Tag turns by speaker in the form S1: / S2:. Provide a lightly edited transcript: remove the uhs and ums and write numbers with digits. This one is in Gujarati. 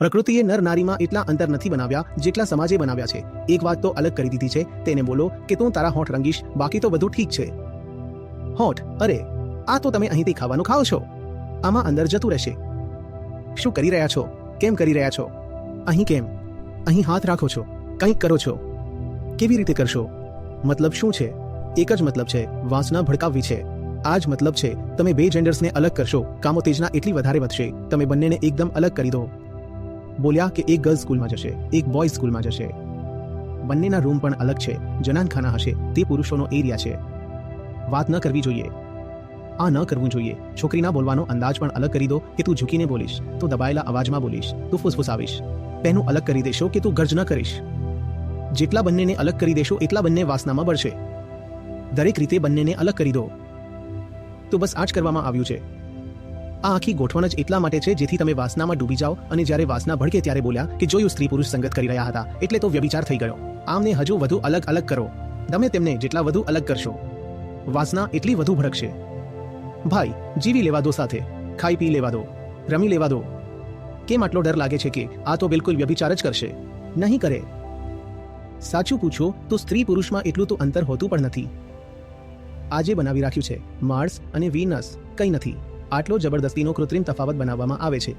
S1: પ્રકૃતિએ નર નારીમાં એટલા અંતર નથી બનાવ્યા જેટલા સમાજે બનાવ્યા છે. એક વાત તો અલગ કરી દીધી છે, તેને બોલો કે તું તારા હોઠ રંગીશ, બાકી તો બધું ઠીક છે. હોઠ, અરે આ તો તમે અહીંથી ખાવાનું ખાઓ છો, આમાં અંદર જતું રહેશે. શું કરી રહ્યા છો? કેમ કરી રહ્યા છો? અહીં કેમ? અહીં હાથ રાખો છો, કંઈક કરો છો, કેવી રીતે કરશો? મતલબ શું છે? એક જ મતલબ છે, વાસના ભડકાવવી છે. આ જ મતલબ છે. તમે બે જેન્ડર્સને અલગ કરશો, કામોત્તેજના એટલી વધારે વધશે, તમે બંનેને એકદમ અલગ કરી દો. બોલ્યા કે એક ગર્લ્સ સ્કૂલમાં જશે, એક બોયઝ સ્કૂલમાં જશે. બંનેના રૂમ પણ અલગ છે, જનાનખાના હશે, તે પુરુષોનો એરિયા છે. વાત ન કરવી જોઈએ, આ ન કરવું જોઈએ. છોકરીના બોલવાનો અંદાજ પણ અલગ કરી દો કે તું ઝૂકીને બોલીશ તો દબાયેલા અવાજમાં બોલીશ, તું ફૂસફૂસાવીશ. પહેનું અલગ કરી દેશો કે તું ગર્જ ન કરીશ. જેટલા બંનેને અલગ કરી દેશો એટલા બંને વાસનામાં બળશે. દરેક રીતે બંનેને અલગ કરી દો. તો બસ આ જ કરવામાં આવ્યું છે. આ આખી ગોઠવણ જ એટલા માટે છે જેથી તમે વાસનામાં ડૂબી જાઓ અને જ્યારે વાસના ભડકે ત્યારે બોલ્યા કે જોયું સ્ત્રી પુરુષ સંગત કરી રહ્યા હતા એટલે તો વ્યભિચાર થઈ ગયો. આમને હજુ વધુ અલગ અલગ કરો. તમે તેમને જેટલા વધુ અલગ કરશો, વાસના એટલી વધુ ભડકશે. ભાઈ, જીવી લેવા દો સાથે, ખાઈ પી લેવા દો, રમી લેવા દો. કેમ આટલો ડર લાગે છે કે આ તો બિલકુલ વ્યભિચાર જ કરશે? નહીં કરે. સાચું પૂછો તો સ્ત્રી પુરુષમાં એટલું તો અંતર હોતું પણ નથી. આજે બનાવી રાખ્યું છે માર્સ અને વીનસ કંઈ નથી. આટલો જબરદસ્તીનો કૃત્રિમ તફાવત બનાવવામાં આવે છે